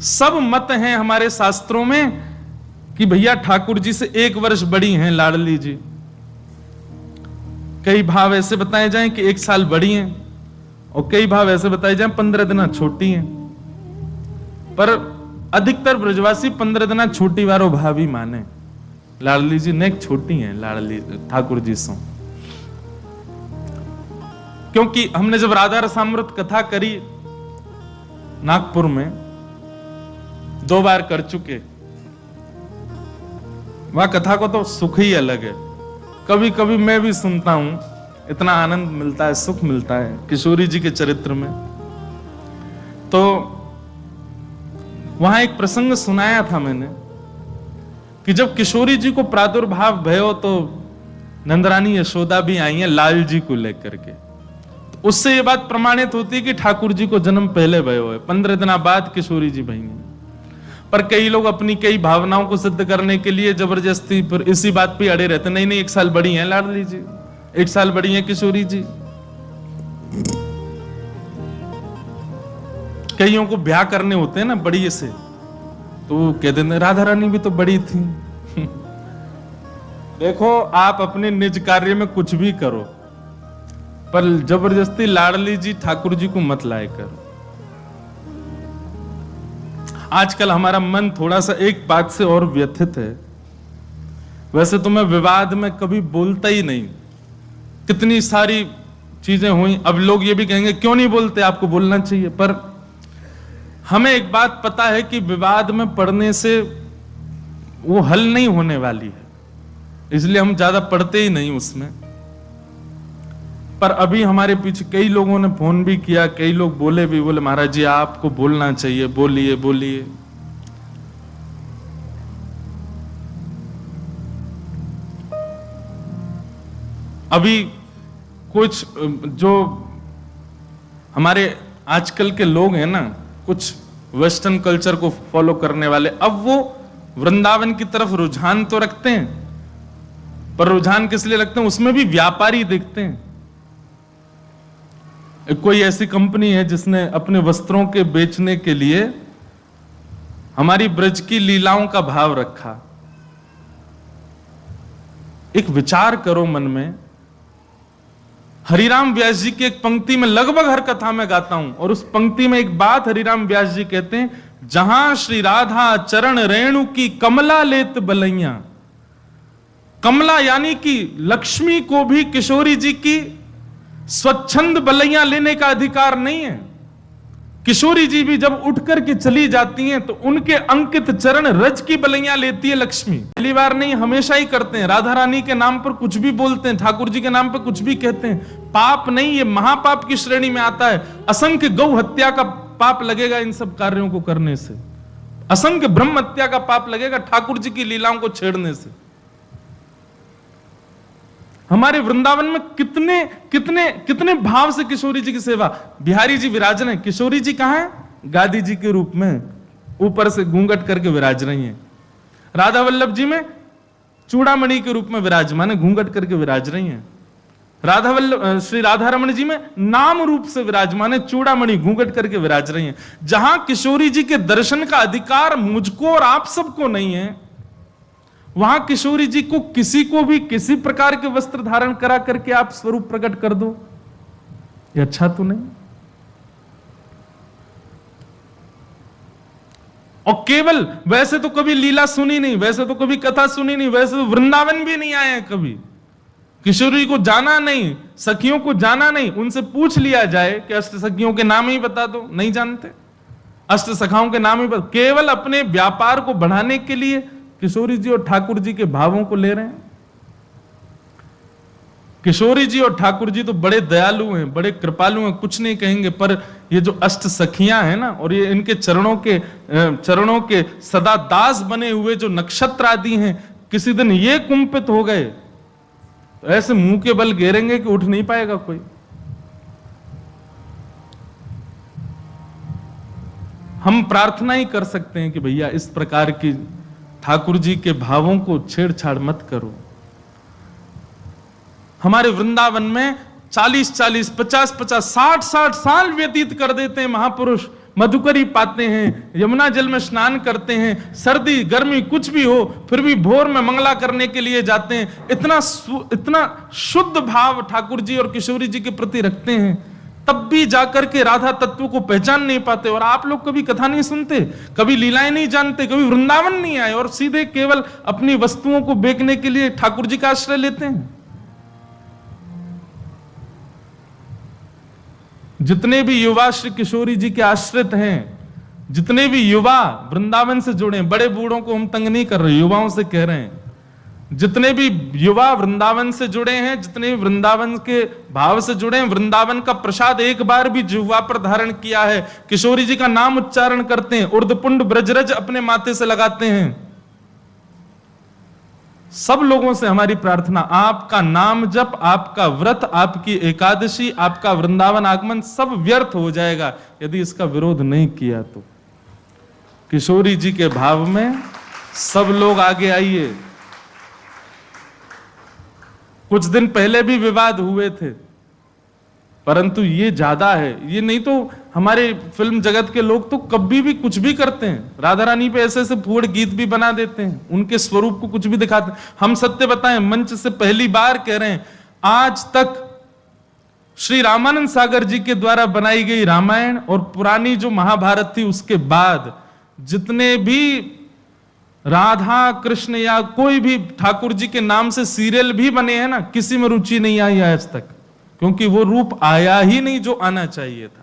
सब मत हैं हमारे शास्त्रों में कि भैया ठाकुर जी से 1 वर्ष बड़ी हैं लाडली जी। कई भाव ऐसे बताए जाएं कि 1 साल बड़ी हैं, और कई भाव ऐसे बताए जाएं 15 दिन छोटी हैं। पर अधिकतर ब्रजवासी 15 दिन छोटी वारो भाव ही माने। लाडली जी ने छोटी हैं लाडली ठाकुर जी से, क्योंकि हमने जब राधा रसामृत कथा करी नागपुर में 2 बार कर चुके, वह कथा को तो सुख ही अलग है। कभी कभी मैं भी सुनता हूं, इतना आनंद मिलता है, सुख मिलता है किशोरी जी के चरित्र में। तो वहां एक प्रसंग सुनाया था मैंने कि जब किशोरी जी को प्रादुर्भाव भयो तो नंदरानी यशोदा भी आई हैं लाल जी को लेकर के। तो उससे यह बात प्रमाणित होती है कि ठाकुर जी को जन्म पहले भयो है, 15 दिन बाद किशोरी जी भई हैं। पर कई लोग अपनी कई भावनाओं को सिद्ध करने के लिए जबरदस्ती फिर इसी बात पे अड़े रहते, नहीं 1 साल बड़ी हैं लाडली जी, 1 साल बड़ी हैं किशोरी जी। कईयों को ब्याह करने होते हैं ना बड़ी से, तो वो कहते हैं राधा रानी भी तो बड़ी थी। देखो आप अपने निज कार्य में कुछ भी करो, पर जबरदस्ती लाडली जी ठाकुर जी को मत लाए करो। आजकल हमारा मन थोड़ा सा एक बात से और व्यथित है। वैसे तो मैं विवाद में कभी बोलता ही नहीं, कितनी सारी चीजें हुई। अब लोग ये भी कहेंगे क्यों नहीं बोलते, आपको बोलना चाहिए। पर हमें एक बात पता है कि विवाद में पढ़ने से वो हल नहीं होने वाली है, इसलिए हम ज्यादा पढ़ते ही नहीं उसमें। पर अभी हमारे पीछे कई लोगों ने फोन भी किया, कई लोग बोले भी, बोले महाराज जी आपको बोलना चाहिए, बोलिए बोलिए। अभी कुछ जो हमारे आजकल के लोग हैं ना, कुछ वेस्टर्न कल्चर को फॉलो करने वाले, अब वो वृंदावन की तरफ रुझान तो रखते हैं, पर रुझान किस लिए रखते हैं, उसमें भी व्यापारी देखते हैं। कोई ऐसी कंपनी है जिसने अपने वस्त्रों के बेचने के लिए हमारी ब्रज की लीलाओं का भाव रखा। एक विचार करो मन में, हरिराम व्यास जी की एक पंक्ति में लगभग हर कथा में गाता हूं, और उस पंक्ति में एक बात हरिराम व्यास जी कहते हैं, जहां श्री राधा चरण रेणु की कमला लेत बलैया। कमला यानी कि लक्ष्मी को भी किशोरी जी की स्वच्छंद बलैया लेने का अधिकार नहीं है। किशोरी जी भी जब उठ करके चली जाती हैं तो उनके अंकित चरण रज की बलैया लेती है लक्ष्मी। पहली बार नहीं, हमेशा ही करते हैं। राधा रानी के नाम पर कुछ भी बोलते हैं, ठाकुर जी के नाम पर कुछ भी कहते हैं, पाप नहीं, ये महापाप की श्रेणी में आता है। असंख्य गौ हत्या का पाप लगेगा इन सब कार्यों को करने से, असंख्य ब्रह्म हत्या का पाप लगेगा ठाकुर जी की लीलाओं को छेड़ने से। हमारे वृंदावन में कितने कितने कितने भाव से किशोरी जी की सेवा। बिहारी जी विराज रहे हैं, किशोरी जी कहां है, गादी जी के रूप में ऊपर से घूंघट करके विराज रही हैं। राधा वल्लभ जी में चूड़ामणि के रूप में विराजमान है, घूंघट करके विराज रही हैं। राधा वल्लभ श्री राधा रमण जी में नाम रूप से विराजमान है, चूड़ामणि घूंघट करके विराज रही हैं। जहां किशोरी जी के दर्शन का अधिकार मुझको और आप सबको नहीं है, वहां किशोरी जी को किसी को भी किसी प्रकार के वस्त्र धारण करा करके आप स्वरूप प्रकट कर दो, ये अच्छा तो नहीं। और केवल वैसे तो कभी लीला सुनी नहीं, वैसे तो कभी कथा सुनी नहीं, वैसे तो वृंदावन भी नहीं आए हैं कभी, किशोरी को जाना नहीं, सखियों को जाना नहीं। उनसे पूछ लिया जाए कि अष्ट सखियों के नाम ही बता दो, नहीं जानते, अष्ट सखाओं के नाम ही बता। केवल अपने व्यापार को बढ़ाने के लिए किशोरी जी और ठाकुर जी के भावों को ले रहे हैं। किशोरी जी और ठाकुर जी तो बड़े दयालु हैं, बड़े कृपालु हैं, कुछ नहीं कहेंगे। पर ये जो अष्ट सखियां हैं ना, और ये इनके चरणों के सदा दास बने हुए जो नक्षत्र आदि हैं, किसी दिन ये कुंपित हो गए तो ऐसे मुंह के बल घेरेंगे कि उठ नहीं पाएगा कोई। हम प्रार्थना ही कर सकते हैं कि भैया इस प्रकार की ठाकुर जी के भावों को छेड़छाड़ मत करो। हमारे वृंदावन में 40-40, 50-50, 60-60 साल व्यतीत कर देते हैं महापुरुष मधुकरी पाते हैं, यमुना जल में स्नान करते हैं, सर्दी गर्मी कुछ भी हो फिर भी भोर में मंगला करने के लिए जाते हैं। इतना शुद्ध भाव ठाकुर जी और किशोरी जी के प्रति रखते हैं, तब भी जाकर के राधा तत्व को पहचान नहीं पाते। और आप लोग कभी कथा नहीं सुनते, कभी लीलाएं नहीं जानते, कभी वृंदावन नहीं आए और सीधे केवल अपनी वस्तुओं को बेचने के लिए ठाकुर जी का आश्रय लेते हैं। जितने भी युवा श्री किशोरी जी के आश्रित हैं, जितने भी युवा वृंदावन से जुड़े, बड़े बूढ़ों को हम तंग नहीं कर रहे, युवाओं से कह रहे हैं, जितने भी युवा वृंदावन से जुड़े हैं, जितने भी वृंदावन के भाव से जुड़े हैं, वृंदावन का प्रसाद एक बार भी जिह्वा पर धारण किया है, किशोरी जी का नाम उच्चारण करते हैं, उर्धपुंड ब्रजरज अपने माथे से लगाते हैं, सब लोगों से हमारी प्रार्थना, आपका नाम जप, आपका व्रत, आपकी एकादशी, आपका वृंदावन आगमन सब व्यर्थ हो जाएगा यदि इसका विरोध नहीं किया तो। किशोरी जी के भाव में सब लोग आगे आइए। कुछ दिन पहले भी विवाद हुए थे, परंतु ये ज्यादा है। ये नहीं तो हमारे फिल्म जगत के लोग तो कभी भी कुछ भी करते हैं, राधा रानी पे ऐसे ऐसे फूड़ गीत भी बना देते हैं, उनके स्वरूप को कुछ भी दिखाते हैं। हम सत्य बताएं, मंच से पहली बार कह रहे हैं, आज तक श्री रामानंद सागर जी के द्वारा बनाई गई रामायण और पुरानी जो महाभारत थी उसके बाद जितने भी राधा कृष्ण या कोई भी ठाकुर जी के नाम से सीरियल भी बने हैं ना, किसी में रुचि नहीं आई आज तक, क्योंकि वो रूप आया ही नहीं जो आना चाहिए था।